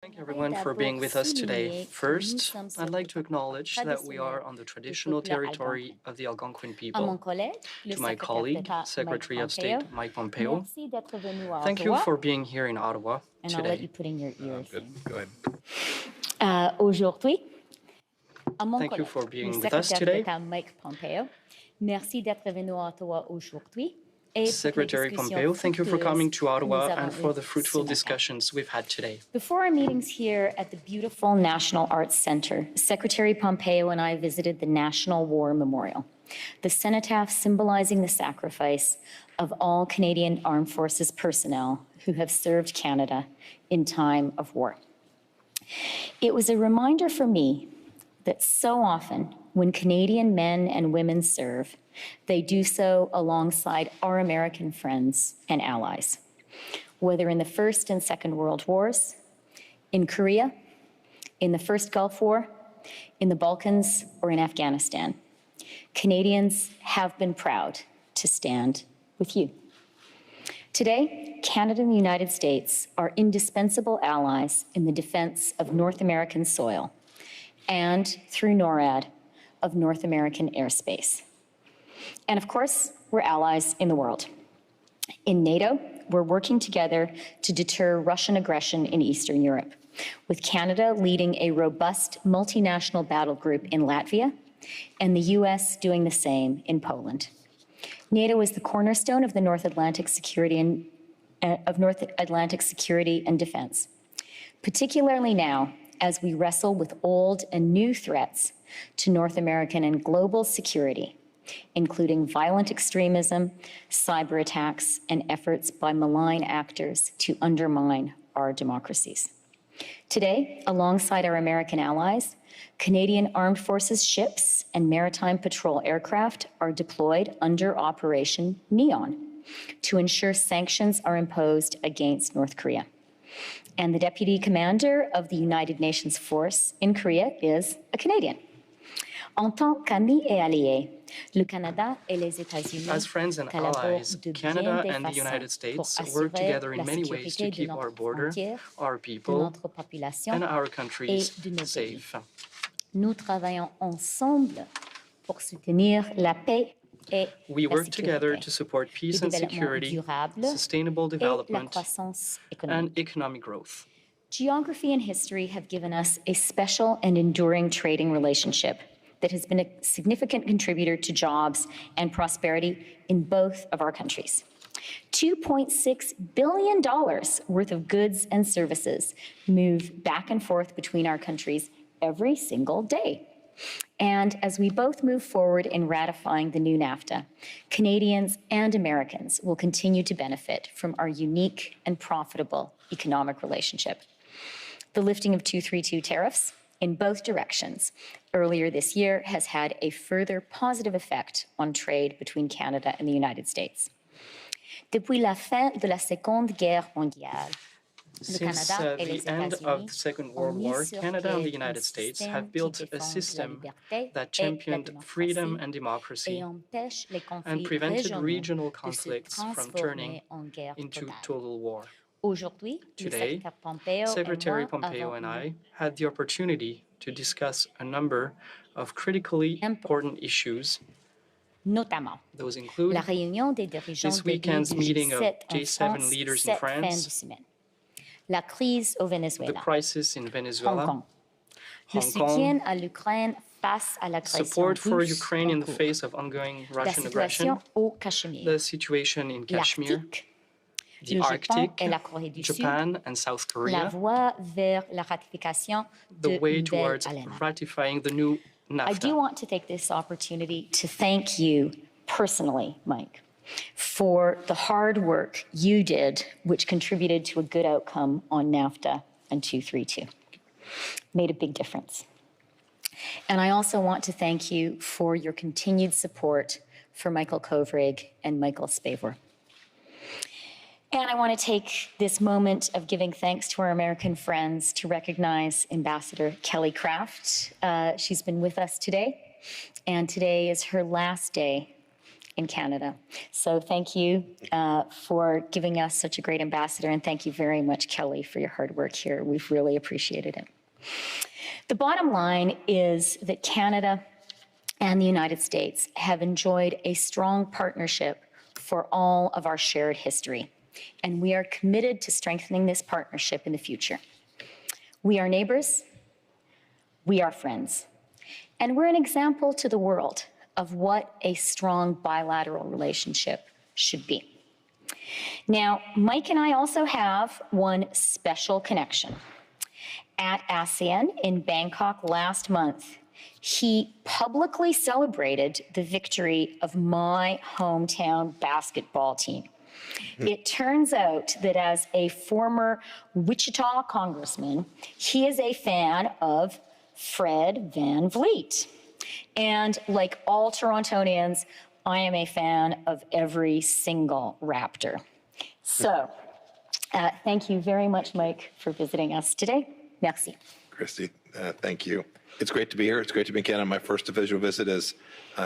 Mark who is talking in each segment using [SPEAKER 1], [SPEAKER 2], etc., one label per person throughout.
[SPEAKER 1] Thank everyone for being with us today. First, I'd like to acknowledge that we are on the traditional territory of the Algonquin people. To my colleague, Secretary of State Mike Pompeo, thank you for being here in Ottawa
[SPEAKER 2] And I'll let you
[SPEAKER 1] today.
[SPEAKER 2] put in your ear
[SPEAKER 3] Good.
[SPEAKER 2] thing.
[SPEAKER 3] Go ahead.
[SPEAKER 2] Aujourd'hui, à mon
[SPEAKER 1] Thank you
[SPEAKER 2] collègue,
[SPEAKER 1] for
[SPEAKER 2] le
[SPEAKER 1] being with us
[SPEAKER 2] secrétaire
[SPEAKER 1] today.
[SPEAKER 2] d'État Mike Pompeo, merci d'être venu à Ottawa aujourd'hui. Et pour les
[SPEAKER 1] Secretary
[SPEAKER 2] discussions
[SPEAKER 1] Pompeo, thank you for coming to
[SPEAKER 2] fructueuses que nous
[SPEAKER 1] Ottawa
[SPEAKER 2] avons
[SPEAKER 1] and for the
[SPEAKER 2] eues
[SPEAKER 1] fruitful
[SPEAKER 2] ce matin.
[SPEAKER 1] discussions we've had today.
[SPEAKER 2] Before our meetings here at the beautiful National Arts Center, Secretary Pompeo and I visited the National War Memorial, the cenotaph symbolizing the sacrifice of all Canadian Armed Forces personnel who have served Canada in time of war. It was a reminder for me that so often when Canadian men and women serve, they do so alongside our American friends and allies, whether in the First and Second World Wars, in Korea, in the First Gulf War, in the Balkans, or in Afghanistan. Canadians have been proud to stand with you. Today, Canada and the United States are indispensable allies in the defense of North American soil and, through NORAD, of North American airspace. And of course, we're allies in the world. In NATO, we're working together to deter Russian aggression in Eastern Europe, with Canada leading a robust multinational battle group in Latvia and the US doing the same in Poland. NATO is the cornerstone of the North Atlantic security and defense, particularly now as we wrestle with old and new threats to North American and global security, including violent extremism, cyber attacks, and efforts by malign actors to undermine our democracies. Today, alongside our American allies, Canadian Armed Forces ships and maritime patrol aircraft are deployed under Operation Neon to ensure sanctions are imposed against North Korea. And the Deputy Commander of the United Nations Force in Korea is a Canadian. En tant qu'amis et alliés, le Canada et les États-Unis
[SPEAKER 1] As friends and allies, Canada and the United States work together in many ways to keep our border, our people, and our countries safe.
[SPEAKER 2] Nous travaillons ensemble pour soutenir la paix et
[SPEAKER 1] We
[SPEAKER 2] la
[SPEAKER 1] work together
[SPEAKER 2] sécurité,
[SPEAKER 1] to support peace
[SPEAKER 2] le
[SPEAKER 1] and
[SPEAKER 2] développement
[SPEAKER 1] security,
[SPEAKER 2] durable
[SPEAKER 1] sustainable
[SPEAKER 2] et la
[SPEAKER 1] development,
[SPEAKER 2] croissance
[SPEAKER 1] and
[SPEAKER 2] économique.
[SPEAKER 1] economic growth.
[SPEAKER 2] Geography and history have given us a special and enduring trading relationship that has been a significant contributor to jobs and prosperity in both of our countries. $2.6 billion worth of goods and services move back and forth between our countries every single day. And as we both move forward in ratifying the new NAFTA, Canadians and Americans will continue to benefit from our unique and profitable economic relationship. The lifting of 232 tariffs in both directions earlier this year has had a further positive effect on trade between Canada and the United States. Depuis la fin de la Seconde Guerre mondiale,
[SPEAKER 1] Since the end of the Second World War, Canada and the United States have built a system that championed freedom and democracy and prevented regional conflicts from turning into total war. Today, Secretary Pompeo and I had the opportunity to discuss a number of critically important issues.
[SPEAKER 2] notamment
[SPEAKER 1] Those include
[SPEAKER 2] la réunion des dirigeants
[SPEAKER 1] this
[SPEAKER 2] des pays
[SPEAKER 1] weekend's
[SPEAKER 2] du
[SPEAKER 1] meeting of
[SPEAKER 2] G7 en
[SPEAKER 1] G7
[SPEAKER 2] France
[SPEAKER 1] leaders in
[SPEAKER 2] cette fin de
[SPEAKER 1] France,
[SPEAKER 2] semaine, la crise au
[SPEAKER 1] the
[SPEAKER 2] Venezuela,
[SPEAKER 1] crisis in
[SPEAKER 2] Hong
[SPEAKER 1] Venezuela,
[SPEAKER 2] Kong, le
[SPEAKER 1] Hong
[SPEAKER 2] soutien
[SPEAKER 1] Kong,
[SPEAKER 2] à l'Ukraine face à l'agression
[SPEAKER 1] support for
[SPEAKER 2] russe
[SPEAKER 1] Ukraine
[SPEAKER 2] en
[SPEAKER 1] in the
[SPEAKER 2] cours,
[SPEAKER 1] face of ongoing
[SPEAKER 2] la
[SPEAKER 1] Russian aggression,
[SPEAKER 2] situation au Cachemire,
[SPEAKER 1] the situation in Kashmir,
[SPEAKER 2] l'Arctique,
[SPEAKER 1] the
[SPEAKER 2] le Japon
[SPEAKER 1] Arctic,
[SPEAKER 2] et la Corée du Sud,
[SPEAKER 1] Japan and South
[SPEAKER 2] la
[SPEAKER 1] Korea,
[SPEAKER 2] voie vers la ratification
[SPEAKER 1] the
[SPEAKER 2] de
[SPEAKER 1] way
[SPEAKER 2] nouvelles
[SPEAKER 1] towards
[SPEAKER 2] LMA.
[SPEAKER 1] ratifying the new
[SPEAKER 2] I do
[SPEAKER 1] NAFTA.
[SPEAKER 2] want to take this opportunity to thank you personally, Mike, for the hard work you did, which contributed to a good outcome on NAFTA and 232. Made a big difference. And I also want to thank you for your continued support for Michael Kovrig and Michael Spavor. And I want to take this moment of giving thanks to our American friends to recognize Ambassador Kelly Craft. She's been with us today, and today is her last day in Canada. So thank you for giving us such a great ambassador, and thank you very much, Kelly, for your hard work here. We've really appreciated it. The bottom line is that Canada and the United States have enjoyed a strong partnership for all of our shared history, and we are committed to strengthening this partnership in the future. We are neighbors, we are friends, and we're an example to the world of what a strong bilateral relationship should be. Now, Mike and I also have one special connection. At ASEAN in Bangkok last month, he publicly celebrated the victory of my hometown basketball team. It turns out that as a former Wichita congressman, he is a fan of Fred Van Vliet. And like all Torontonians, I am a fan of every single Raptor. So thank you very much, Mike, for visiting us today. Merci.
[SPEAKER 3] Christy, thank you. It's great to be here. It's great to be in Canada. My first official visit as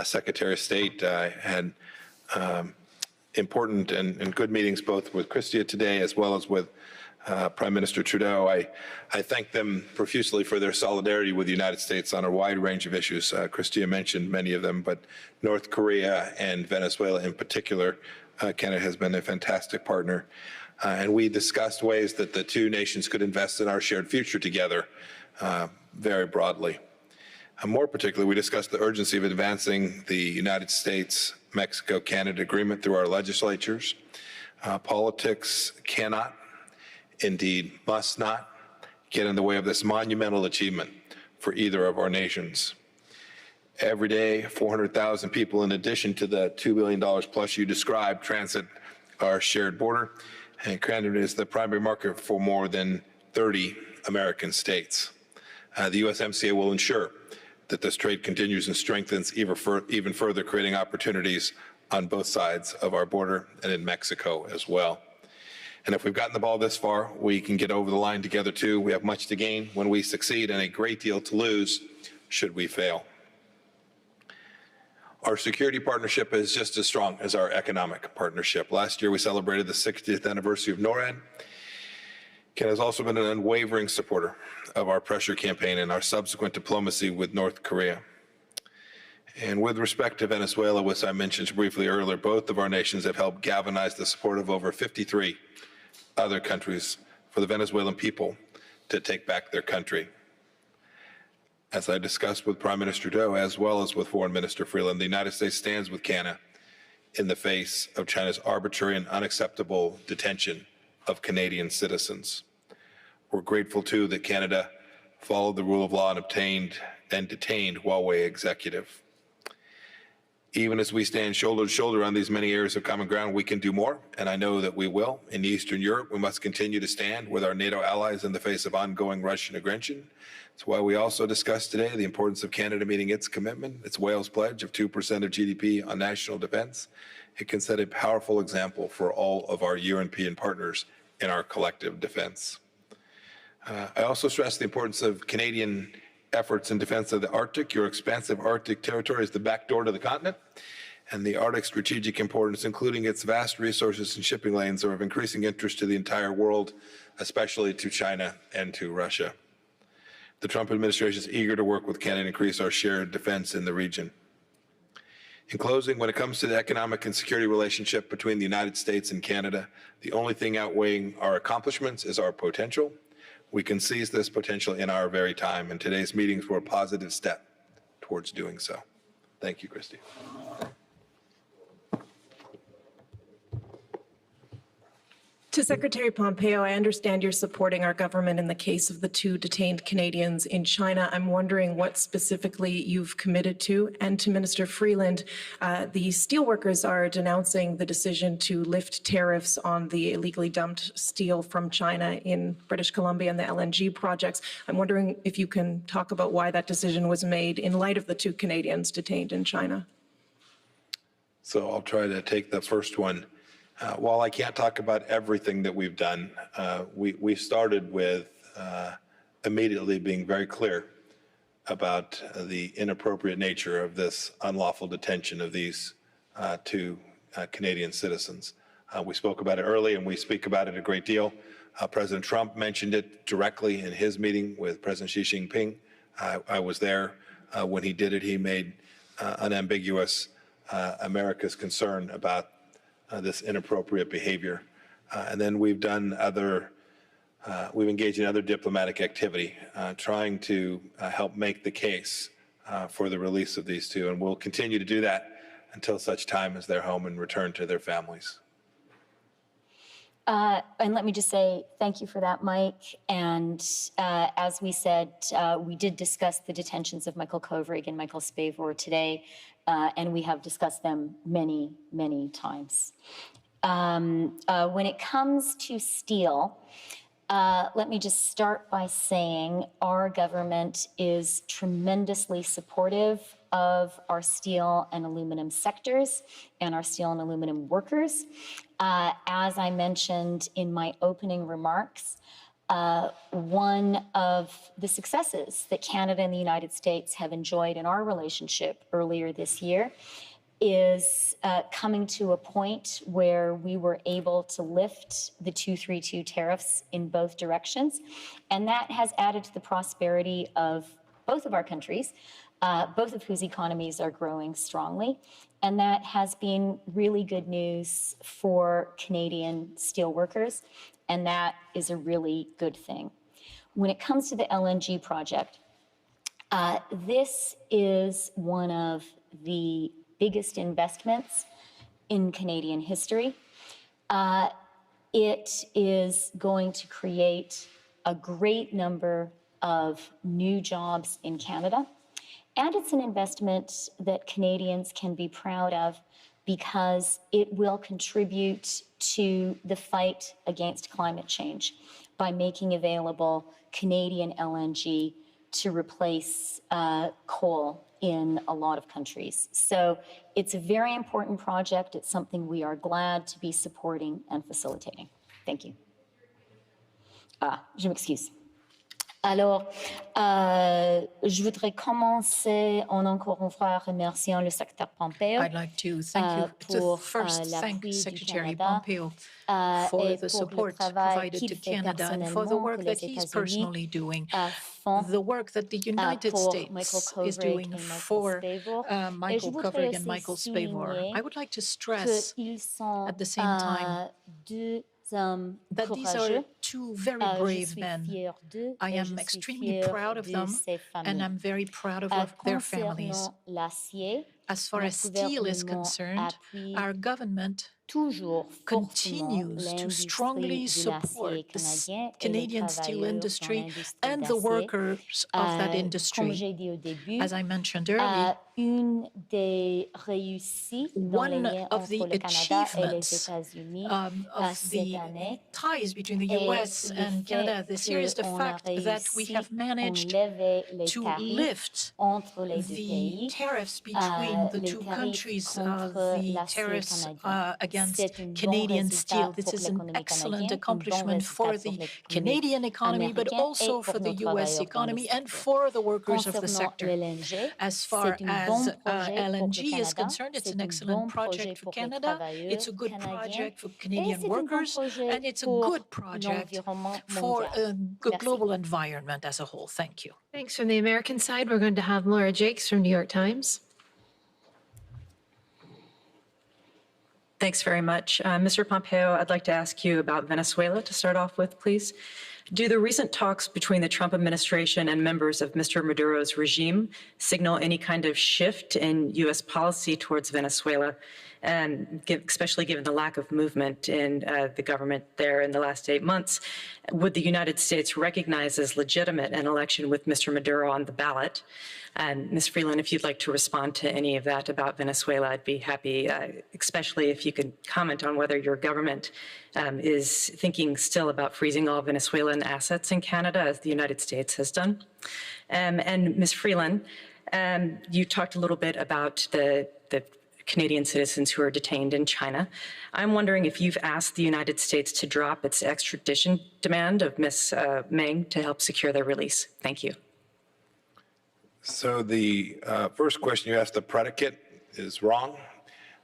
[SPEAKER 3] Secretary of State. I had important and good meetings both with Christy today as well as with Prime Minister Trudeau. I thank them profusely for their solidarity with the United States on a wide range of issues. Christy mentioned many of them, but North Korea and Venezuela in particular, Canada has been a fantastic partner. And we discussed ways that the two nations could invest in our shared future together very broadly. More particularly, we discussed the urgency of advancing the United States-Mexico-Canada agreement through our legislatures. Politics cannot, indeed must not, get in the way of this monumental achievement for either of our nations. Every day, 400,000 people, in addition to the $2 billion plus you described, transit our shared border. And Canada is the primary market for more than 30 American states. The USMCA will ensure that this trade continues and strengthens even further, creating opportunities on both sides of our border and in Mexico as well. And if we've gotten the ball this far, we can get over the line together too. We have much to gain when we succeed and a great deal to lose should we fail. Our security partnership is just as strong as our economic partnership. Last year, we celebrated the 60th anniversary of NORAD. Canada has also been an unwavering supporter of our pressure campaign and our subsequent diplomacy with North Korea. And with respect to Venezuela, which I mentioned briefly earlier, both of our nations have helped galvanize the support of over 53 other countries for the Venezuelan people to take back their country. As I discussed with Prime Minister Trudeau, as well as with Foreign Minister Freeland, the United States stands with Canada in the face of China's arbitrary and unacceptable detention of Canadian citizens. We're grateful, too, that Canada followed the rule of law and obtained and detained Huawei executive. Even as we stand shoulder to shoulder on these many areas of common ground, we can do more, and I know that we will. In Eastern Europe, we must continue to stand with our NATO allies in the face of ongoing Russian aggression. That's why we also discussed today the importance of Canada meeting its commitment, its Wales pledge of 2% of GDP on national defense. It can set a powerful example for all of our European partners in our collective defense. I also stress the importance of Canadian efforts in defense of the Arctic. Your expansive Arctic territory is the back door to the continent, and the Arctic's strategic importance, including its vast resources and shipping lanes, are of increasing interest to the entire world, especially to China and to Russia. The Trump administration is eager to work with Canada to increase our shared defense in the region. In closing, when it comes to the economic and security relationship between the United States and Canada, the only thing outweighing our accomplishments is our potential. We can seize this potential in our very time, and today's meetings were a positive step towards doing so. Thank you, Christy.
[SPEAKER 4] To Secretary Pompeo, I understand you're supporting our government in the case of the 2 detained Canadians in China. I'm wondering what specifically you've committed to. And to Minister Freeland, the steelworkers are denouncing the decision to lift tariffs on the illegally dumped steel from China in British Columbia and the LNG projects. I'm wondering if you can talk about why that decision was made in light of the 2 Canadians detained in China.
[SPEAKER 3] So I'll try to take the first one. While I can't talk about everything that we've done, we started with immediately being very clear about the inappropriate nature of this unlawful detention of these to Canadian citizens. We spoke about it early, and we speak about it a great deal. President Trump mentioned it directly in his meeting with President Xi Jinping. I was there when he did it. He made unambiguous America's concern about this inappropriate behavior. And then we've engaged in other diplomatic activity, trying to help make the case for the release of these two. And we'll continue to do that until such time as they're home and return to their families.
[SPEAKER 2] And let me just say thank you for that, Mike. And as we said, we did discuss the detentions of Michael Kovrig and Michael Spavor today, and we have discussed them many, many times. When it comes to steel, let me just start by saying our government is tremendously supportive of our steel and aluminum sectors and our steel and aluminum workers. As I mentioned in my opening remarks, one of the successes that Canada and the United States have enjoyed in our relationship earlier this year is coming to a point where we were able to lift the 232 tariffs in both directions. And that has added to the prosperity of both of our countries, both of whose economies are growing strongly. And that has been really good news for Canadian steelworkers, and that is a really good thing. When it comes to the LNG project, this is one of the biggest investments in Canadian history. It is going to create a great number of new jobs in Canada. And it's an investment that Canadians can be proud of because it will contribute to the fight against climate change by making available Canadian LNG to replace coal in a lot of countries. So it's a very important project. It's something we are glad to be supporting and facilitating. Thank you. Je m'excuse. Alors, je voudrais commencer en encore une fois remerciant le secrétaire Pompeo.
[SPEAKER 5] I'd like to first thank Secretary Pompeo for the support provided to Canada and for the work that he's personally doing, the work that the United States is doing for Michael Kovrig and Michael Spavor. I would like to stress at the same time that these are two very brave men. I am extremely proud of them, and I'm very proud of their families. As far as steel is concerned, our government continues to strongly support the Canadian steel industry and the workers of that industry. As I mentioned earlier, one of the achievements of the ties between the US and Canada this year is the fact that we have managed to lift the tariffs between the two countries, the tariffs against Canadian steel. This is an excellent accomplishment for the Canadian economy, but also for the US economy and for the workers of the sector. As far as LNG is concerned, it's an excellent project for Canada, it's a good project for Canadian workers, and it's a good project for the global environment as a whole. Thank you.
[SPEAKER 6] Thanks. From the American side, we're going to have Laura Jakes from New York Times.
[SPEAKER 7] Thanks very much. Mr. Pompeo, I'd like to ask you about Venezuela to start off with, please. Do the recent talks between the Trump administration and members of Mr. Maduro's regime signal any kind of shift in U.S. policy towards Venezuela, and especially given the lack of movement in the government there in the last 8 months? Would the United States recognize as legitimate an election with Mr. Maduro on the ballot? And Ms. Freeland, if you'd like to respond to any of that about Venezuela, I'd be happy, especially if you could comment on whether your government is thinking still about freezing all Venezuelan assets in Canada, as the United States has done. And Ms. Freeland, you talked a little bit about the Canadian citizens who are detained in China. I'm wondering if you've asked the United States to drop its extradition demand of Ms. Meng to help secure their release. Thank you.
[SPEAKER 3] So the first question you asked, the predicate, is wrong.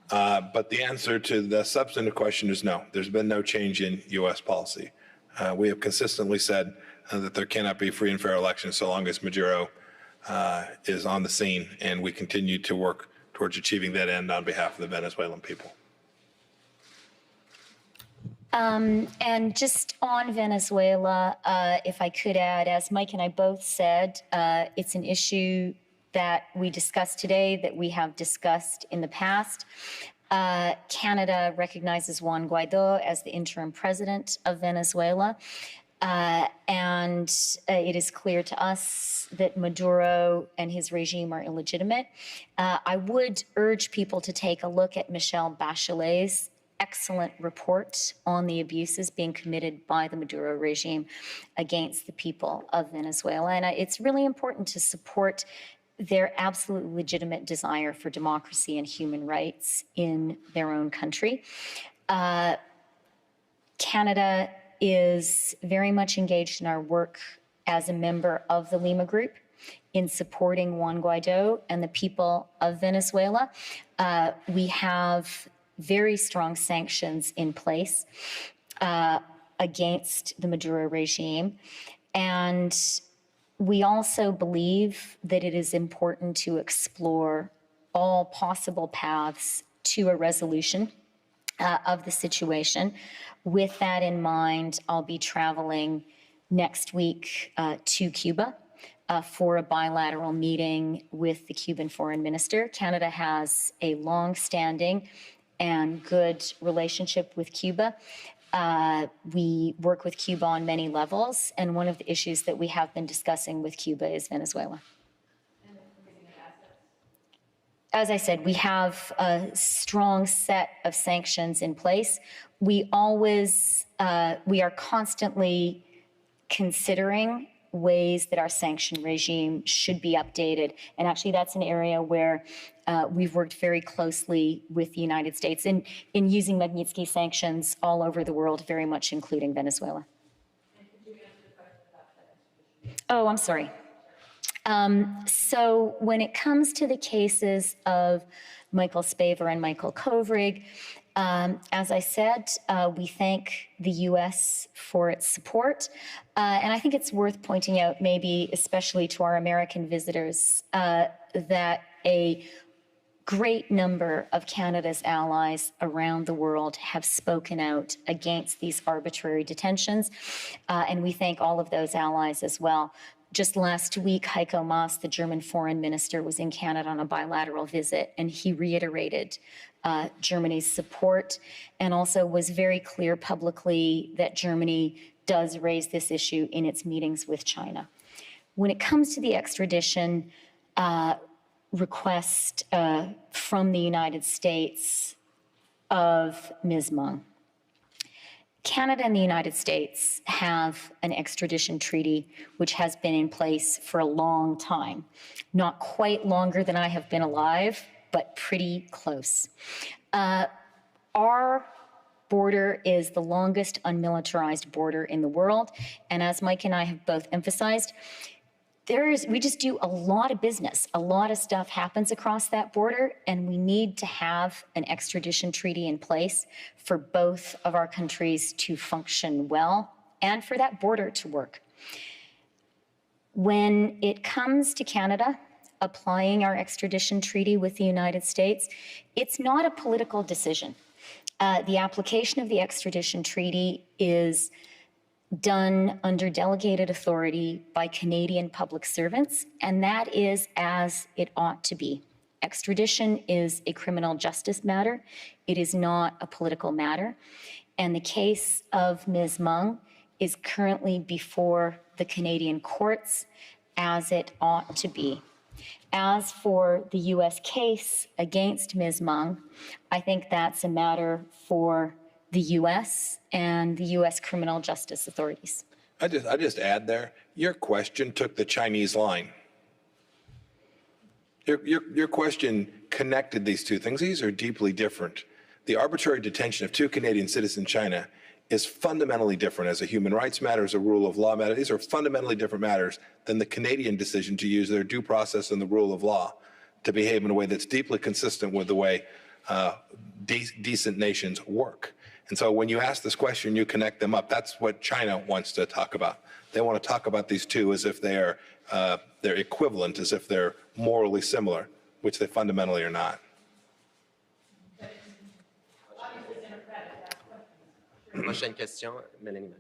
[SPEAKER 3] But the answer to the substantive question is no. There's been no change in U.S. policy. We have consistently said that there cannot be free and fair elections so long as Maduro is on the scene, and we continue to work towards achieving that end on behalf of the Venezuelan people.
[SPEAKER 2] And just on Venezuela, if I could add, as Mike and I both said, it's an issue that we discussed today, that we have discussed in the past. Canada recognizes Juan Guaido as the interim president of Venezuela. And it is clear to us that Maduro and his regime are illegitimate. I would urge people to take a look at Michelle Bachelet's excellent report on the abuses being committed by the Maduro regime against the people of Venezuela. And it's really important to support their absolute legitimate desire for democracy and human rights in their own country. Canada is very much engaged in our work as a member of the Lima Group in supporting Juan Guaido and the people of Venezuela. We have very strong sanctions in place against the Maduro regime. And we also believe that it is important to explore all possible paths to a resolution of the situation. With that in mind, I'll be traveling next week to Cuba for a bilateral meeting with the Cuban foreign minister. Canada has a long-standing and good relationship with Cuba. We work with Cuba on many levels, and one of the issues that we have been discussing with Cuba is Venezuela. As I said, we have a strong set of sanctions in place. We are constantly considering ways that our sanction regime should be updated. And actually, that's an area where we've worked very closely with the United States in using Magnitsky sanctions all over the world, very much including Venezuela. Oh, I'm sorry. So when it comes to the cases of Michael Spavor and Michael Kovrig, as I said, we thank the U.S. for its support. And I think it's worth pointing out, maybe especially to our American visitors, that a great number of Canada's allies around the world have spoken out against these arbitrary detentions. And we thank all of those allies as well. Just last week, Heiko Maas, the German foreign minister, was in Canada on a bilateral visit, and he reiterated Germany's support and also was very clear publicly that Germany does raise this issue in its meetings with China. When it comes to the extradition request from the United States of Ms. Meng, Canada and the United States have an extradition treaty which has been in place for a long time, not quite longer than I have been alive, but pretty close. Our border is the longest unmilitarized border in the world, and as Mike and I have both emphasized, we just do a lot of business. A lot of stuff happens across that border, and we need to have an extradition treaty in place for both of our countries to function well and for that border to work. When it comes to Canada applying our extradition treaty with the United States, it's not a political decision. The application of the extradition treaty is done under delegated authority by Canadian public servants, and that is as it ought to be. Extradition is a criminal justice matter. It is not a political matter. And the case of Ms. Meng is currently before the Canadian courts as it ought to be. As for the U.S. case against Ms. Meng, I think that's a matter for the U.S. and the U.S. criminal justice authorities.
[SPEAKER 3] I just add there, your question took the Chinese line. Your question connected these two things. These are deeply different. The arbitrary detention of two Canadian citizens in China is fundamentally different as a human rights matter, as a rule of law matter. These are fundamentally different matters than the Canadian decision to use their due process and the rule of law to behave in a way that's deeply consistent with the way decent nations work. And so when you ask this question, you connect them up. That's what China wants to talk about. They want to talk about these two as if they are they're equivalent, as if they're morally similar, which they fundamentally are not.
[SPEAKER 8] Prochaine question, Mélanie.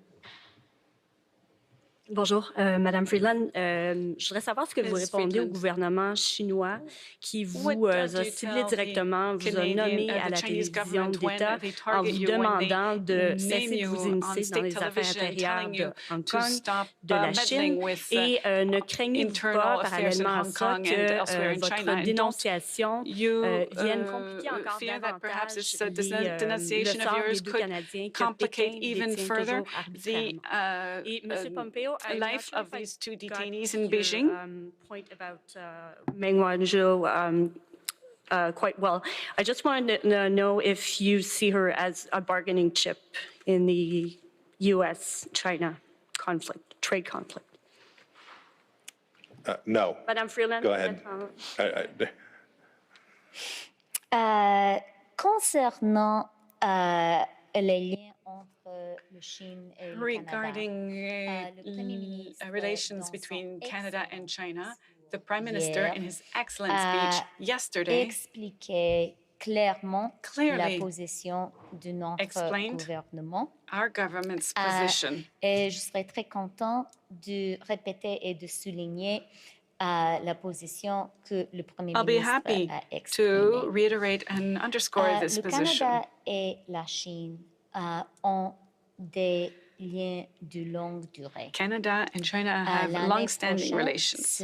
[SPEAKER 9] Bonjour, Madame Freeland. Je voudrais savoir ce que vous répondez au gouvernement chinois qui vous a ciblé directement, vous a nommé à la télévision d'État en vous demandant de cesser de vous immiscer dans les affaires intérieures de Hong Kong, de la Chine, et ne craignez-vous pas, parallèlement à ça, que votre dénonciation vienne compliquer encore davantage le sort des deux Canadiens que Pékin détient toujours arbitrairement. Et M. Pompeo life of these two detainees in Beijing. Point about Meng Wanzhou quite well. I just wanted to know if you see her as a bargaining chip in the U.S.-China conflict, trade conflict.
[SPEAKER 3] No.
[SPEAKER 9] Madame Freeland.
[SPEAKER 3] Go ahead.
[SPEAKER 2] Concernant les liens entre le Chine et le
[SPEAKER 5] Regarding relations between Canada and China, the Prime Minister, in his excellent speech yesterday,
[SPEAKER 2] expliquait clairement la position de notre gouvernement.
[SPEAKER 5] Our government's position.
[SPEAKER 2] Et je serais très content de répéter et de souligner la position que le Premier ministre a exprimée.
[SPEAKER 5] To reiterate and underscore this position.
[SPEAKER 2] Le Canada et la Chine ont des liens de longue durée.
[SPEAKER 5] Canada and China have long-standing relations.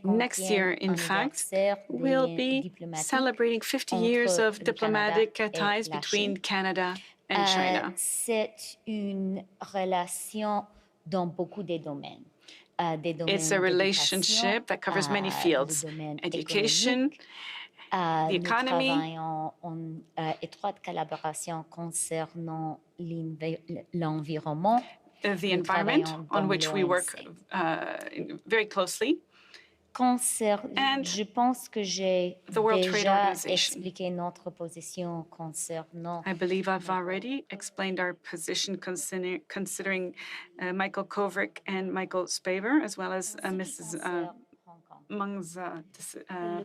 [SPEAKER 5] Next year, in fact, we'll be celebrating 50 years of diplomatic ties between Canada and China.
[SPEAKER 2] C'est une relation dans beaucoup de domaines.
[SPEAKER 5] It's a relationship that covers many fields: education, the economy.
[SPEAKER 2] Nous travaillons en étroite collaboration concernant l'environnement.
[SPEAKER 5] The environment, on which we work very closely.
[SPEAKER 2] And je pense que j'ai déjà expliqué notre position concernant.
[SPEAKER 5] I believe I've already explained our position considering Michael Kovrig and Michael Spavor, as well as Mrs. Meng's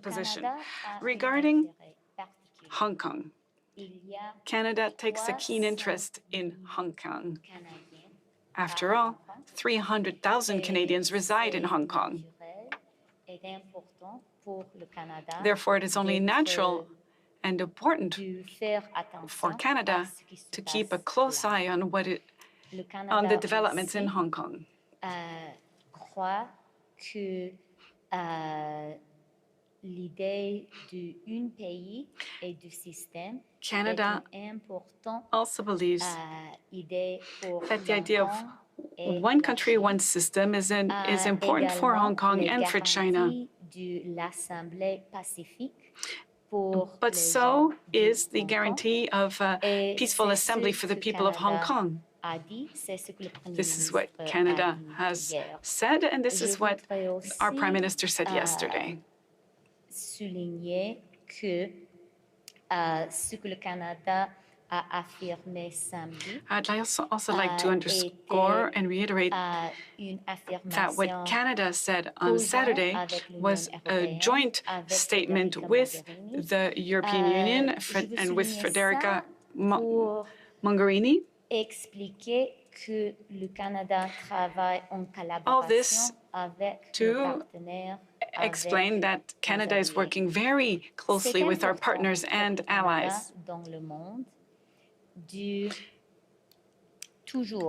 [SPEAKER 5] position. Regarding Hong Kong, Canada takes a keen interest in Hong Kong. After all, 300,000 Canadians reside in Hong Kong. Therefore, it is only natural and important for Canada to keep a close eye on on the developments in Hong Kong. Canada also believes that the idea of one country, one system is important for Hong Kong and for China. But so is the guarantee of a peaceful assembly for the people of Hong Kong. This is what Canada has said, and this is what our Prime Minister said yesterday. I'd also like to underscore and reiterate that what Canada said on Saturday was a joint statement with the European Union and with Federica Mogherini. All this to explain that Canada is working very closely with our partners and allies.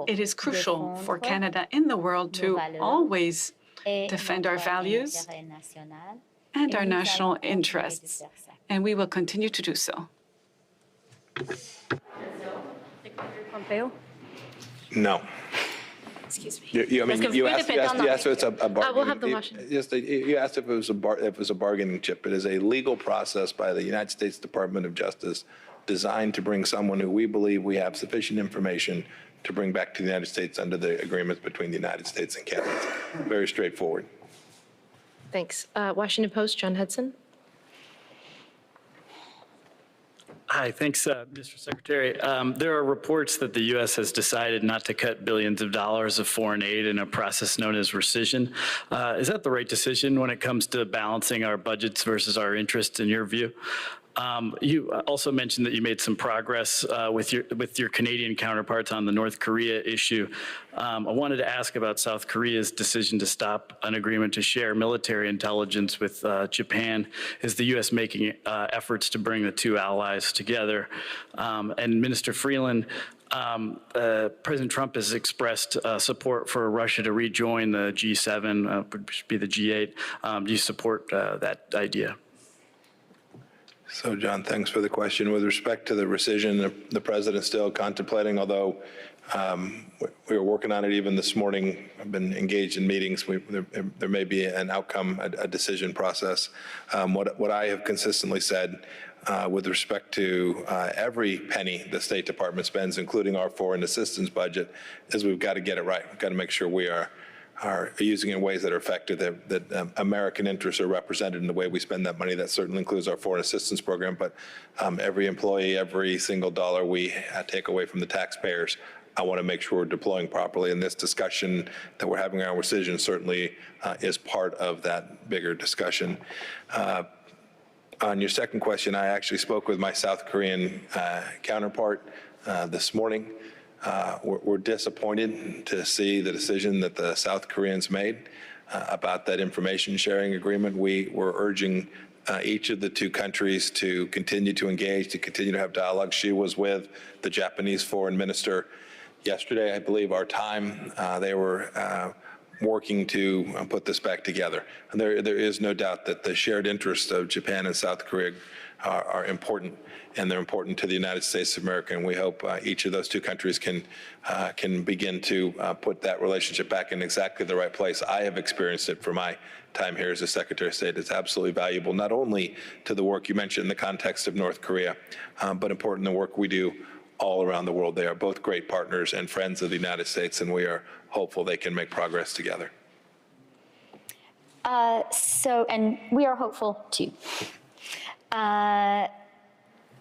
[SPEAKER 5] It is crucial for Canada in the world to always defend our values and our national interests, and we will continue to do so.
[SPEAKER 9] Pompeo?
[SPEAKER 3] No.
[SPEAKER 9] Excuse me.
[SPEAKER 3] You asked if it's a bargaining.
[SPEAKER 6] We'll have the motion.
[SPEAKER 3] You asked if it was a bargaining chip. It is a legal process by the United States Department of Justice designed to bring someone who we believe we have sufficient information to bring back to the United States under the agreements between the United States and Canada. Very straightforward.
[SPEAKER 6] Thanks. Washington Post, John Hudson.
[SPEAKER 10] Hi, thanks, Mr. Secretary. There are reports that the U.S. has decided not to cut billions of dollars of foreign aid in a process known as rescission. Is that the right decision when it comes to balancing our budgets versus our interests, in your view? You also mentioned that you made some progress with your Canadian counterparts on the North Korea issue. I wanted to ask about South Korea's decision to stop an agreement to share military intelligence with Japan. Is the U.S. making efforts to bring the two allies together? And Minister Freeland, President Trump has expressed support for Russia to rejoin the G7, which would be the G8. Do you support that idea?
[SPEAKER 3] So, John, thanks for the question. With respect to the rescission, the president's still contemplating, although we were working on it even this morning. I've been engaged in meetings. There may be an outcome, a decision process. What I have consistently said with respect to every penny the State Department spends, including our foreign assistance budget, is we've got to get it right. We've got to make sure we are using it in ways that are effective, that American interests are represented in the way we spend that money. That certainly includes our foreign assistance program, but every employee, every single dollar we take away from the taxpayers, I want to make sure we're deploying properly. And this discussion that we're having around rescission certainly is part of that bigger discussion. On your second question, I actually spoke with my South Korean counterpart this morning. We're disappointed to see the decision that the South Koreans made about that information sharing agreement. We were urging each of the two countries to continue to engage, to continue to have dialogue. She was with the Japanese foreign minister yesterday, I believe, our time. They were working to put this back together. And there is no doubt that the shared interests of Japan and South Korea are important, and they're important to the United States of America. And we hope each of those two countries can begin to put that relationship back in exactly the right place. I have experienced it for my time here as a Secretary of State. It's absolutely valuable, not only to the work you mentioned in the context of North Korea, but important the work we do all around the world. They are both great partners and friends of the United States, and we are hopeful they can make progress together.
[SPEAKER 2] And we are hopeful too.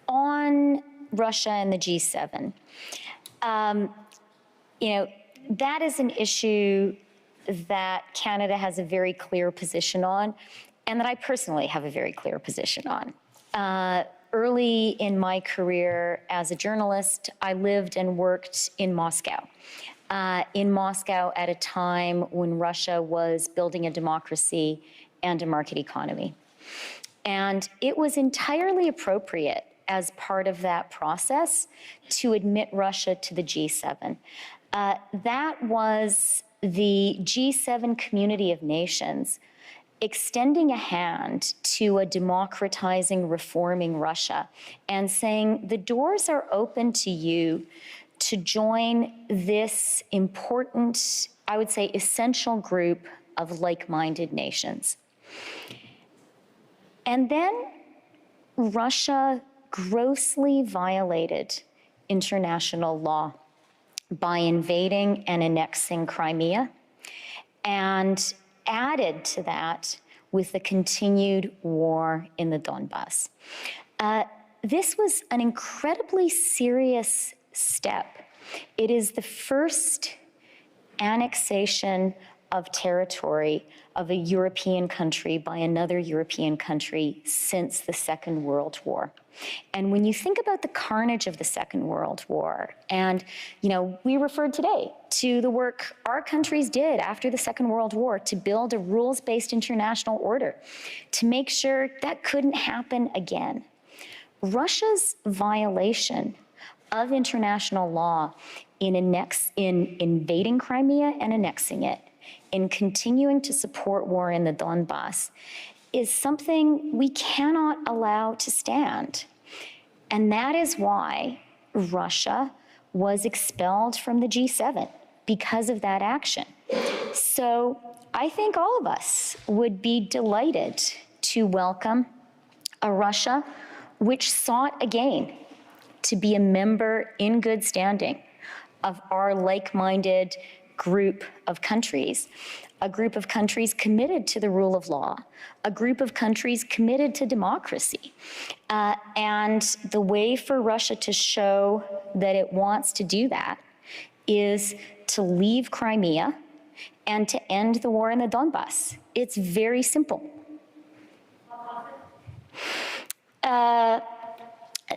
[SPEAKER 2] On Russia and the G7, that is an issue that Canada has a very clear position on, and that I personally have a very clear position on. Early in my career as a journalist, I lived and worked in Moscow. At a time when Russia was building a democracy and a market economy. And it was entirely appropriate as part of that process to admit Russia to the G7. That was the G7 community of nations extending a hand to a democratizing, reforming Russia and saying, the doors are open to you to join this important, I would say, essential group of like-minded nations. And then Russia grossly violated international law by invading and annexing Crimea, and added to that with the continued war in the Donbass. This was an incredibly serious step. It is the first annexation of territory of a European country by another European country since the Second World War. And when you think about the carnage of the Second World War, and we referred today to the work our countries did after the Second World War to build a rules-based international order to make sure that couldn't happen again. Russia's violation of international law in invading Crimea and annexing it, in continuing to support war in the Donbass, is something we cannot allow to stand. And that is why Russia was expelled from the G7, because of that action. So I think all of us would be delighted to welcome a Russia which sought again to be a member in good standing of our like-minded group of countries. a group of countries committed to the rule of law, a group of countries committed to democracy. And the way for Russia to show that it wants to do that is to leave Crimea and to end the war in the Donbass. It's very simple.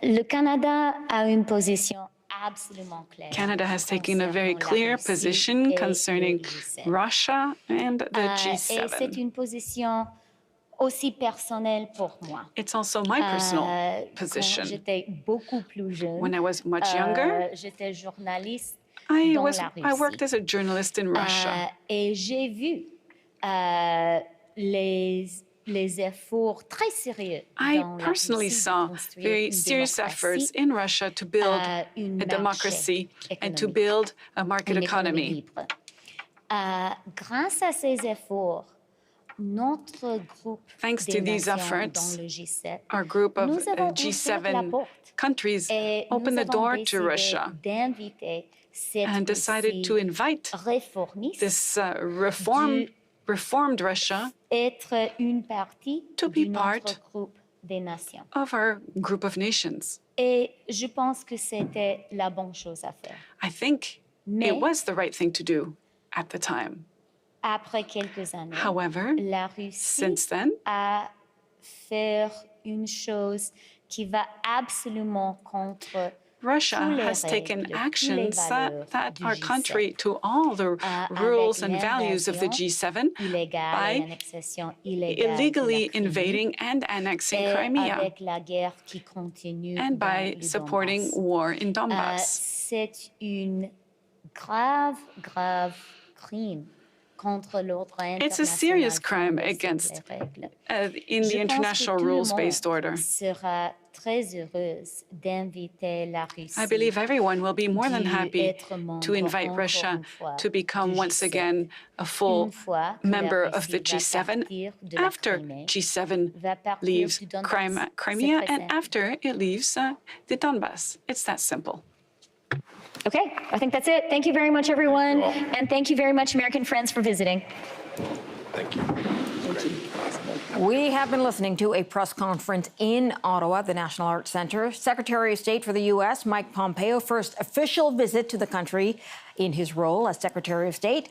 [SPEAKER 2] Le Canada a une position absolument claire.
[SPEAKER 11] Canada has taken a very clear position concerning Russia and the G7.
[SPEAKER 2] Et c'est une position aussi personnelle pour moi.
[SPEAKER 11] It's also my personal position.
[SPEAKER 2] Quand j'étais beaucoup plus jeune,
[SPEAKER 11] when I was much younger,
[SPEAKER 2] j'étais journaliste
[SPEAKER 11] I
[SPEAKER 2] dans la Russie.
[SPEAKER 11] worked as a journalist in Russia.
[SPEAKER 2] Et j'ai vu les efforts très sérieux
[SPEAKER 11] I personally saw very serious efforts in Russia to build a democracy and to build a market economy.
[SPEAKER 2] Grâce à ces efforts, notre groupe
[SPEAKER 11] Thanks to these efforts, our group of G7 countries opened the door to Russia and decided to invite this reformed Russia to be part of our group of nations.
[SPEAKER 2] Et je pense que c'était la bonne chose à faire.
[SPEAKER 11] I think it was the right thing to do at the time.
[SPEAKER 2] Après quelques années,
[SPEAKER 11] However,
[SPEAKER 2] la Russie
[SPEAKER 11] since then,
[SPEAKER 2] a fait une chose qui va absolument contre
[SPEAKER 11] Russia has taken actions that are contrary to all the rules and values of the G7 by illegally invading and annexing Crimea and by supporting war in Donbass.
[SPEAKER 2] C'est un grave crime.
[SPEAKER 11] It's a serious crime against in the international rules-based order. I believe everyone will be more than happy to invite Russia to become once again a full member of the G7 after G7 leaves Crimea and after it leaves the Donbass. It's that simple.
[SPEAKER 2] Okay, I think that's it. Thank you very much, everyone. And thank you very much, American friends, for visiting.
[SPEAKER 3] Thank you.
[SPEAKER 12] We have been listening to a press conference in Ottawa, the National Arts Centre. Secretary of State for the U.S., Mike Pompeo, first official visit to the country in his role as Secretary of State.